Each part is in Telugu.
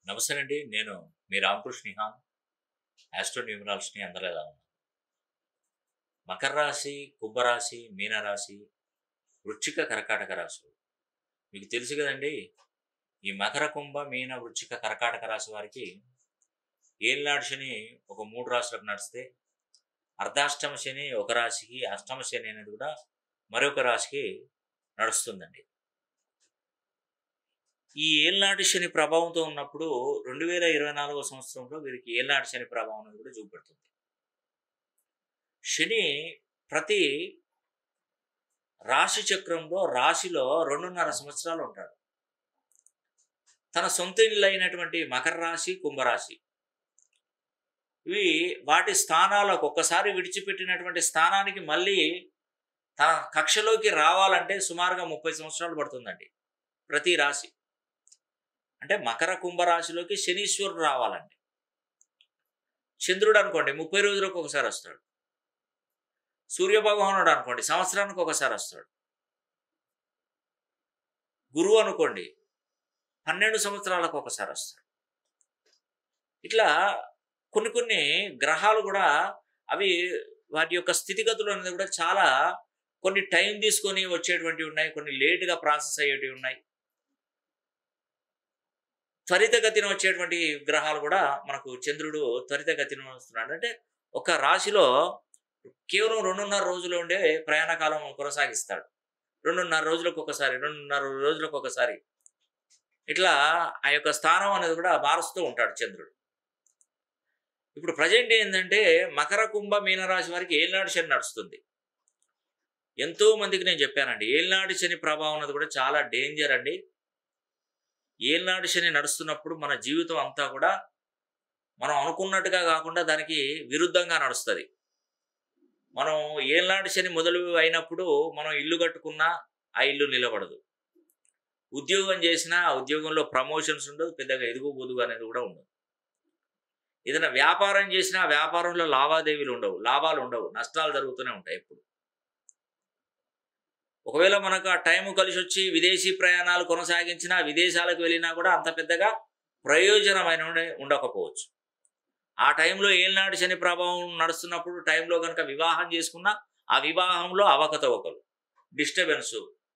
నమస్తే అండి. నేను మీ రామకృష్ణ నిహాన్. ఆస్ట్రో న్యూమరాలజీని అందరూ ఎలా ఉన్నారు? మకర రాశి, కుంభరాశి, మీనరాశి, వృశ్చిక, కర్కాటక రాశులు. మీకు తెలుసు కదండి. ఈ మకర, కుంభ, మీన, వృశ్చిక, కర్కాటక రాశి వారికి ఏలినాడు శని ఒక 3 రాశులకు నడిస్తే, అర్ధాష్టమ శని ఒక రాశికి, అష్టమ శని అనేది కూడా మరొక రాశికి నడుస్తుందండి. ఈ ఏలినాటి శని ప్రభావంతో ఉన్నప్పుడు 2024 సంవత్సరంలో వీరికి ఏలినాటి శని ప్రభావం అనేది కూడా చూపెడుతుంది. శని ప్రతి రాశి చక్రంలో రాశిలో 2.5 సంవత్సరాలు ఉంటాడు. తన సొంత ఇల్లు అయినటువంటి మకర రాశి, కుంభరాశి ఇవి వాటి స్థానాలకు ఒక్కసారి విడిచిపెట్టినటువంటి స్థానానికి మళ్ళీ తన కక్షలోకి రావాలంటే సుమారుగా 30 సంవత్సరాలు పడుతుందండి. ప్రతి రాశి అంటే మకర, కుంభరాశిలోకి శనీశ్వరుడు రావాలండి. చంద్రుడు అనుకోండి 30 రోజులకు ఒకసారి వస్తాడు. సూర్యభగవానుడు అనుకోండి సంవత్సరానికి ఒకసారి వస్తాడు. గురువు అనుకోండి 12 సంవత్సరాలకు ఒకసారి వస్తాడు. ఇట్లా కొన్ని గ్రహాలు కూడా అవి వాటి యొక్క స్థితిగతులు అనేది కూడా చాలా కొన్ని టైం తీసుకొని వచ్చేటువంటివి ఉన్నాయి, కొన్ని లేటుగా ప్రాసెస్ అయ్యేటివి ఉన్నాయి. త్వరితగతిన వచ్చేటువంటి గ్రహాలు కూడా మనకు చంద్రుడు త్వరితగతిన వస్తున్నాడు. అంటే ఒక రాశిలో కేవలం 2.5 రోజులు ఉండే ప్రయాణ కాలం కొనసాగిస్తాడు. 2.5 రోజులకు ఒకసారి, 2.5 రోజులకు ఒకసారి ఇట్లా ఆ యొక్క స్థానం అనేది కూడా మారుస్తూ ఉంటాడు చంద్రుడు. ఇప్పుడు ప్రజెంట్ ఏంటంటే మకర, కుంభ, మీనరాశి వారికి ఏలినాడు శని నడుస్తుంది. ఎంతో మందికి నేను చెప్పానండి, ఏలినాడు శని ప్రభావం అనేది కూడా చాలా డేంజర్ అండి. ఏలినాడు శని నడుస్తున్నప్పుడు మన జీవితం అంతా కూడా మనం అనుకున్నట్టుగా కాకుండా దానికి విరుద్ధంగా నడుస్తుంది. మనం ఏలినాడు శని మొదలు అయినప్పుడు మనం ఇల్లు కట్టుకున్నా ఆ ఇల్లు నిలబడదు. ఉద్యోగం చేసినా ఆ ఉద్యోగంలో ప్రమోషన్స్ ఉండదు, పెద్దగా ఎదుగు బొదుగు అనేది కూడా ఉండదు. ఏదైనా వ్యాపారం చేసినా ఆ వ్యాపారంలో లావాదేవీలు ఉండవు, లాభాలు ఉండవు, నష్టాలు జరుగుతూనే ఉంటాయి ఎప్పుడు. ఒకవేళ మనకు ఆ టైం కలిసి వచ్చి విదేశీ ప్రయాణాలు కొనసాగించినా, విదేశాలకు వెళ్ళినా కూడా అంత పెద్దగా ప్రయోజనమైన ఉండకపోవచ్చు. ఆ టైంలో ఏలినాడు శని ప్రభావం నడుస్తున్నప్పుడు టైంలో కనుక వివాహం చేసుకున్నా ఆ వివాహంలో అవకతవకలు, డిస్టర్బెన్స్,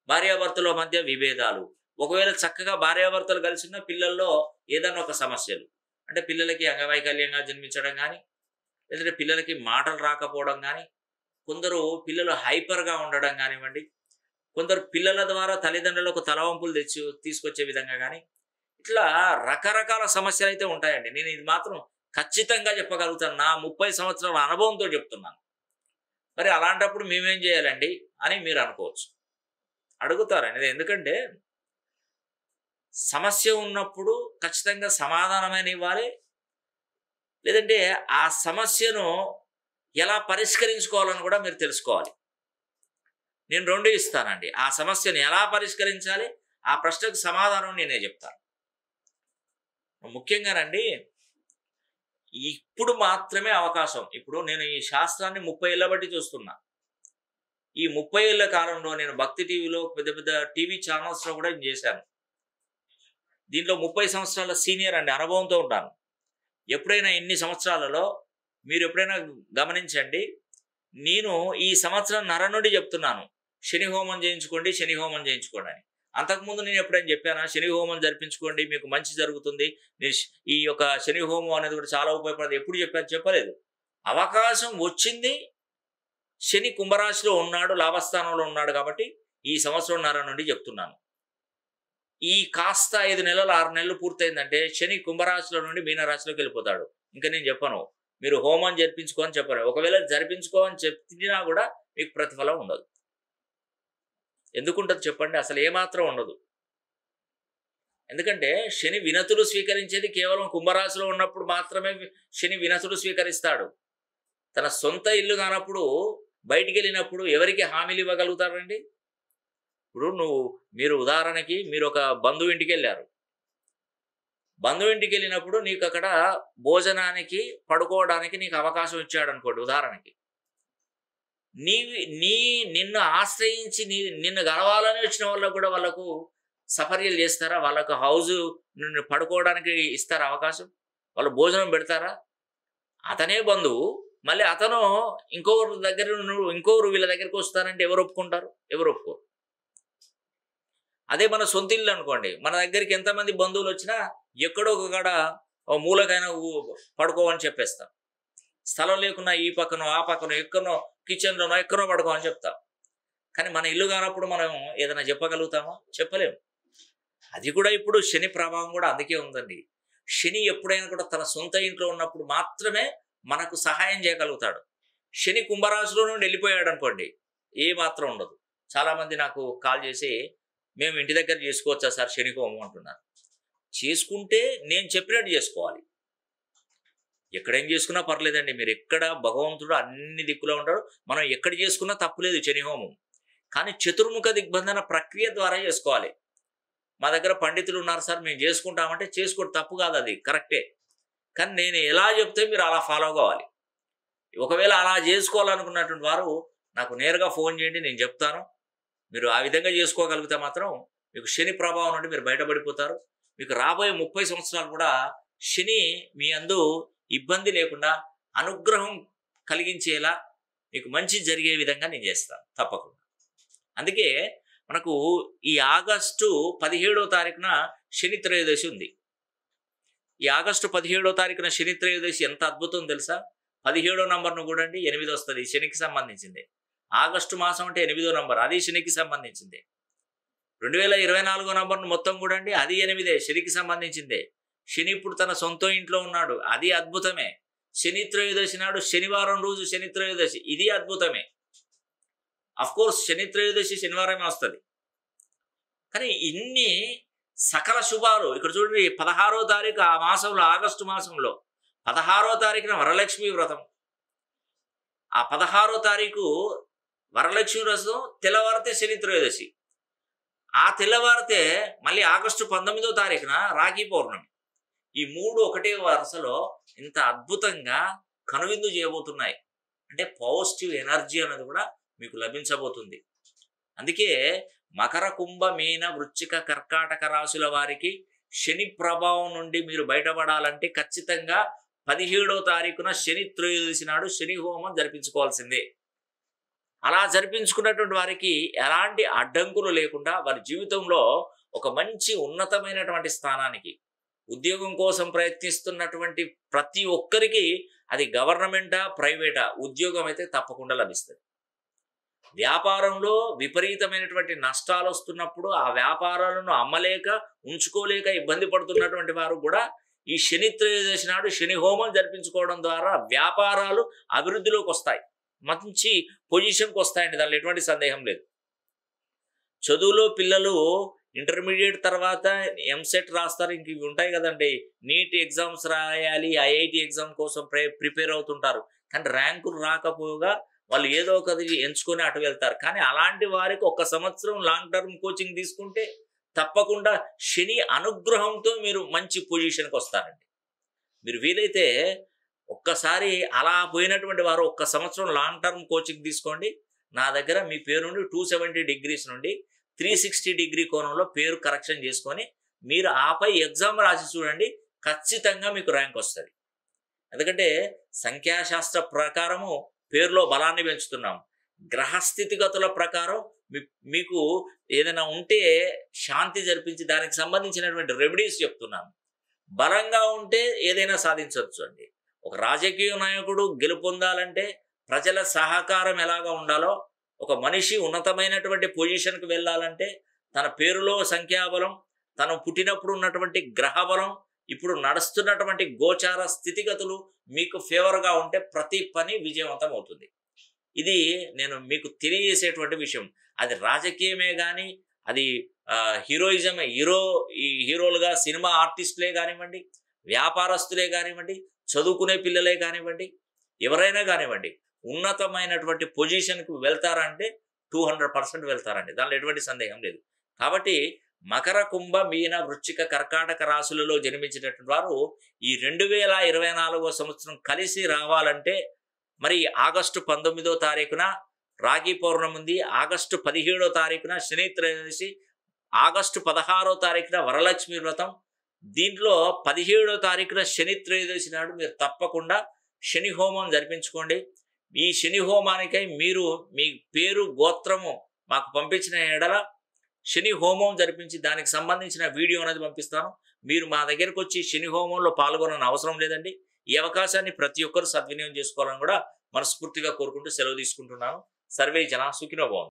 భార్యాభర్తల మధ్య విభేదాలు, ఒకవేళ చక్కగా భార్యాభర్తలు కలిసిన పిల్లల్లో ఏదైనా ఒక సమస్యలు, అంటే పిల్లలకి అంగవైకల్యంగా జన్మించడం కానీ, లేదంటే పిల్లలకి మాటలు రాకపోవడం కానీ, కొందరు పిల్లలు హైపర్గా ఉండడం కానివ్వండి, కొందరు పిల్లల ద్వారా తల్లిదండ్రులకు తలవంపులు తీసుకొచ్చే విధంగా కానీ, ఇట్లా రకరకాల సమస్యలు అయితే ఉంటాయండి. నేను ఇది మాత్రం ఖచ్చితంగా చెప్పగలుగుతాను, నా 30 సంవత్సరాల అనుభవంతో చెప్తున్నాను. మరి అలాంటప్పుడు మేమేం చేయాలండి అని మీరు అనుకోవచ్చు, అడుగుతారండి. ఎందుకంటే సమస్య ఉన్నప్పుడు ఖచ్చితంగా సమాధానమైన ఇవ్వాలి, లేదంటే ఆ సమస్యను ఎలా పరిష్కరించుకోవాలని కూడా మీరు తెలుసుకోవాలి. నేను 2 ఇస్తానండి. ఆ సమస్యను ఎలా పరిష్కరించాలి, ఆ ప్రశ్నకు సమాధానం నేనే చెప్తాను. ముఖ్యంగానండి ఇప్పుడు మాత్రమే అవకాశం. ఇప్పుడు నేను ఈ శాస్త్రాన్ని 30 ఏళ్ళ బట్టి చూస్తున్నా. ఈ 30 ఏళ్ళ కాలంలో నేను భక్తి టీవీలో పెద్ద పెద్ద టీవీ ఛానల్స్లో కూడా చేశాను. దీంట్లో 30 సంవత్సరాల సీనియర్ అండి, అనుభవంతో ఉంటాను. ఎప్పుడైనా ఇన్ని సంవత్సరాలలో మీరు ఎప్పుడైనా గమనించండి, నేను ఈ సంవత్సరం నర నుండి చెప్తున్నాను, శని హోమం చేయించుకోండి, శని హోమం చేయించుకోండి అని. అంతకుముందు నేను ఎప్పుడైనా చెప్పానా శని హోమం జరిపించుకోండి మీకు మంచి జరుగుతుంది, ఈ యొక్క శని హోమం అనేది కూడా చాలా ఉపయోగపడుతుంది, ఎప్పుడు చెప్పలేదు. అవకాశం వచ్చింది, శని కుంభరాశిలో ఉన్నాడు, లాభస్థానంలో ఉన్నాడు కాబట్టి ఈ సంవత్సరంన్నర నుండి చెప్తున్నాను. ఈ కాస్త 5 నెలలు 6 నెలలు పూర్తయిందంటే శని కుంభరాశిలో నుండి మీనరాశిలోకి వెళ్ళిపోతాడు. ఇంకా నేను చెప్పను మీరు హోమం జరిపించుకోని చెప్పను. ఒకవేళ జరిపించుకోని చెప్పినా కూడా మీకు ప్రతిఫలం ఉండదు. ఎందుకుంటుంది చెప్పండి? అసలు ఏమాత్రం ఉండదు. ఎందుకంటే శని వినతులు స్వీకరించేది కేవలం కుంభరాశిలో ఉన్నప్పుడు మాత్రమే శని వినతులు స్వీకరిస్తాడు. తన సొంత ఇల్లు కానప్పుడు బయటికి వెళ్ళినప్పుడు ఎవరికి హామీలు ఇవ్వగలుగుతారండి? ఇప్పుడు మీరు ఉదాహరణకి మీరు ఒక బంధువు ఇంటికి వెళ్ళారు. బంధువు ఇంటికి వెళ్ళినప్పుడు నీకు అక్కడ భోజనానికి, పడుకోవడానికి నీకు అవకాశం ఇచ్చాడు అనుకోండి ఉదాహరణకి. నిన్ను ఆశ్రయించి నిన్ను గడవాలని వచ్చిన వాళ్ళకు కూడా వాళ్ళకు సపర్యలు చేస్తారా? వాళ్ళకు హౌస్ నుండి పడుకోవడానికి ఇస్తారా అవకాశం? వాళ్ళు భోజనం పెడతారా? అతనే బంధువు. మళ్ళీ అతను ఇంకొకరి దగ్గర ఇంకొకరు వీళ్ళ దగ్గరికి వస్తారంటే ఎవరు ఒప్పుకుంటారు? ఎవరు ఒప్పుకోరు. అదే మన సొంత ఇల్లు అనుకోండి, మన దగ్గరికి ఎంతమంది బంధువులు వచ్చినా ఎక్కడో ఒక కాడ ఓ మూలకైనా పడుకోవని చెప్పేస్తాం. స్థలం లేకున్నా ఈ పక్కనో ఆ పక్కనో ఎక్కడనో కిచెన్లోనో ఎక్కడో పడుకో అని చెప్తాం. కానీ మన ఇల్లు కానప్పుడు మనం ఏదైనా చెప్పగలుగుతామా? చెప్పలేము. అది కూడా ఇప్పుడు శని ప్రభావం కూడా అందుకే ఉందండి. శని ఎప్పుడైనా కూడా తన సొంత ఇంట్లో ఉన్నప్పుడు మాత్రమే మనకు సహాయం చేయగలుగుతాడు. శని కుంభరాశిలో నుండి వెళ్ళిపోయాడు అనుకోండి, ఏ మాత్రం ఉండదు. చాలామంది నాకు కాల్ చేసి, మేము ఇంటి దగ్గర చేసుకోవచ్చా సార్ శని హోమం అంటున్నారు. చేసుకుంటే నేను చెప్పినట్టు చేసుకోవాలి. ఎక్కడేం చేసుకున్నా పర్లేదండి. మీరు ఎక్కడ భగవంతుడు అన్ని దిక్కులో ఉంటాడు. మనం ఎక్కడ చేసుకున్నా తప్పులేదు శని హోమం. కానీ చతుర్ముఖ దిగ్బంధన ప్రక్రియ ద్వారా చేసుకోవాలి. మా దగ్గర పండితులు ఉన్నారు సార్, మేము చేసుకుంటామంటే చేసుకోవడం తప్పు కాదు, అది కరెక్టే. కానీ నేను ఎలా చెప్తే మీరు అలా ఫాలో కావాలి. ఒకవేళ అలా చేసుకోవాలనుకున్నటువంటి వారు నాకు నేరుగా ఫోన్ చేయండి, నేను చెప్తాను. మీరు ఆ విధంగా చేసుకోగలిగితే మాత్రం మీకు శని ప్రభావం నుండి మీరు బయటపడిపోతారు. మీకు రాబోయే 30 సంవత్సరాలు కూడా శని మీ అందు ఇబ్బంది లేకుండా అనుగ్రహం కలిగించేలా మీకు మంచి జరిగే విధంగా నేను చేస్తాను తప్పకుండా. అందుకే మనకు ఈ ఆగస్టు 17వ తారీఖున శని త్రయోదశి ఉంది. ఈ ఆగస్టు 17వ తారీఖున శని త్రయోదశి ఎంత అద్భుతం తెలుసా? 17వ నంబర్ను కూడా అండి 8 వస్తుంది, శనికి సంబంధించింది. ఆగస్టు మాసం అంటే 8వ నంబర్, అది శనికి సంబంధించింది. 2024 నంబర్ను మొత్తం కూడా అండి అది 8, శనికి సంబంధించిందే. శని ఇప్పుడు తన సొంత ఇంట్లో ఉన్నాడు, అది అద్భుతమే. శని త్రయోదశి నాడు శనివారం రోజు శని త్రయోదశి, ఇది అద్భుతమే. కోర్స్ శని త్రయోదశి శనివారమే వస్తుంది. కానీ ఇన్ని సకల శుభాలు ఇక్కడ చూడండి. 16వ తారీఖు ఆ మాసంలో, ఆగస్టు మాసంలో 16వ తారీఖున వరలక్ష్మి వ్రతం. ఆ 16వ తారీఖు వరలక్ష్మి వ్రతం తెల్లవారితే శని త్రయోదశి. ఆ తెల్లవారితే మళ్ళీ ఆగస్టు 19వ తారీఖున రాఖీ పౌర్ణమి. ఈ 3 ఒకటే వరుసలో ఇంత అద్భుతంగా కనువిందు చేయబోతున్నాయి. అంటే పాజిటివ్ ఎనర్జీ అనేది కూడా మీకు లభించబోతుంది. అందుకే మకర, కుంభ, మీన, వృశ్చిక, కర్కాటక రాశుల వారికి శని ప్రభావం నుండి మీరు బయటపడాలంటే ఖచ్చితంగా 17వ తారీఖున శని త్రయోదశి నాడు శని హోమం జరిపించుకోవాల్సిందే. అలా జరిపించుకున్నటువంటి వారికి ఎలాంటి అడ్డంకులు లేకుండా వారి జీవితంలో ఒక మంచి ఉన్నతమైనటువంటి స్థానానికి, ఉద్యోగం కోసం ప్రయత్నిస్తున్నటువంటి ప్రతి ఒక్కరికి, అది గవర్నమెంటా ప్రైవేటా, ఉద్యోగం అయితే తప్పకుండా లభిస్తుంది. వ్యాపారంలో విపరీతమైనటువంటి నష్టాలు వస్తున్నప్పుడు ఆ వ్యాపారాలను అమ్మలేక ఉంచుకోలేక ఇబ్బంది పడుతున్నటువంటి వారు కూడా ఈ శని త్రయోదశి నాడు శని హోమం జరిపించుకోవడం ద్వారా వ్యాపారాలు అభివృద్ధిలోకి వస్తాయి, మంచి పొజిషన్కి వస్తాయండి. దానిలో ఎటువంటి సందేహం లేదు. చదువులో పిల్లలు ఇంటర్మీడియట్ తర్వాత ఎంసెట్ రాస్తారు, ఇంక ఇవి ఉంటాయి కదండి, నీట్ ఎగ్జామ్స్ రాయాలి, ఐఐటి ఎగ్జామ్ కోసం ప్రిపేర్ అవుతుంటారు. కానీ ర్యాంకులు రాకపోగా వాళ్ళు ఏదో ఒకటి ఎంచుకొని అటు వెళ్తారు. కానీ అలాంటి వారికి 1 సంవత్సరం లాంగ్ టర్మ్ కోచింగ్ తీసుకుంటే తప్పకుండా శని అనుగ్రహంతో మీరు మంచి పొజిషన్కి వస్తారండి. మీరు వీలైతే ఒక్కసారి అలా పోయినటువంటి వారు 1 సంవత్సరం లాంగ్ టర్మ్ కోచింగ్ తీసుకోండి. నా దగ్గర మీ పేరు నుండి 270 డిగ్రీస్ నుండి 360 డిగ్రీ కోణంలో పేరు కరెక్షన్ చేసుకొని మీరు ఆపై ఎగ్జామ్ రాసి చూడండి, ఖచ్చితంగా మీకు ర్యాంక్ వస్తుంది. ఎందుకంటే సంఖ్యాశాస్త్ర ప్రకారము పేరులో బలాన్ని పెంచుతున్నాం. గ్రహస్థితిగతుల ప్రకారం మీకు ఏదైనా ఉంటే శాంతి జరిపించి దానికి సంబంధించినటువంటి రెమెడీస్ చెప్తున్నాను. బలంగా ఉంటే ఏదైనా సాధించవచ్చు అండి. ఒక రాజకీయ నాయకుడు గెలుపొందాలంటే ప్రజల సహకారం ఎలాగా ఉండాలో, ఒక మనిషి ఉన్నతమైనటువంటి పొజిషన్కి వెళ్ళాలంటే తన పేరులో సంఖ్యాబలం, తను పుట్టినప్పుడు ఉన్నటువంటి గ్రహబలం, ఇప్పుడు నడుస్తున్నటువంటి గోచార స్థితిగతులు మీకు ఫేవర్గా ఉంటే ప్రతి పని విజయవంతం అవుతుంది. ఇది నేను మీకు తెలియజేసేటువంటి విషయం. అది రాజకీయమే కానీ, అది హీరోయిజమే, హీరోలుగా సినిమా ఆర్టిస్టులే కానివ్వండి, వ్యాపారస్తులే కానివ్వండి, చదువుకునే పిల్లలే కానివ్వండి, ఎవరైనా కానివ్వండి, ఉన్నతమైనటువంటి పొజిషన్కి వెళ్తారంటే 200% వెళ్తారండి. దానిలో ఎటువంటి సందేహం లేదు. కాబట్టి మకర, కుంభ, మీన, వృశ్చిక, కర్కాటక రాశులలో జన్మించినటువంటి వారు ఈ 2024వ సంవత్సరం కలిసి రావాలంటే మరి ఆగస్టు 19వ తారీఖున రాఖీ పౌర్ణమి ఉంది, ఆగస్టు 17వ తారీఖున శని త్రయోదశి, ఆగస్టు 16వ తారీఖున వరలక్ష్మి వ్రతం. దీంట్లో 17వ తారీఖున శని త్రయోదశి నాడు మీరు తప్పకుండా శని హోమం జరిపించుకోండి. ఈ శని హోమానికై మీరు మీ పేరు, గోత్రము మాకు పంపించిన ఎడల శని హోమం జరిపించి దానికి సంబంధించిన వీడియో అనేది పంపిస్తాను. మీరు మా దగ్గరకు వచ్చి శని హోమంలో పాల్గొనని అవసరం లేదండి. ఈ అవకాశాన్ని ప్రతి ఒక్కరు సద్వినియోగం చేసుకోవాలని కూడా మనస్ఫూర్తిగా కోరుకుంటూ సెలవు తీసుకుంటున్నాను. సర్వే జన సుఖినో భవంతు.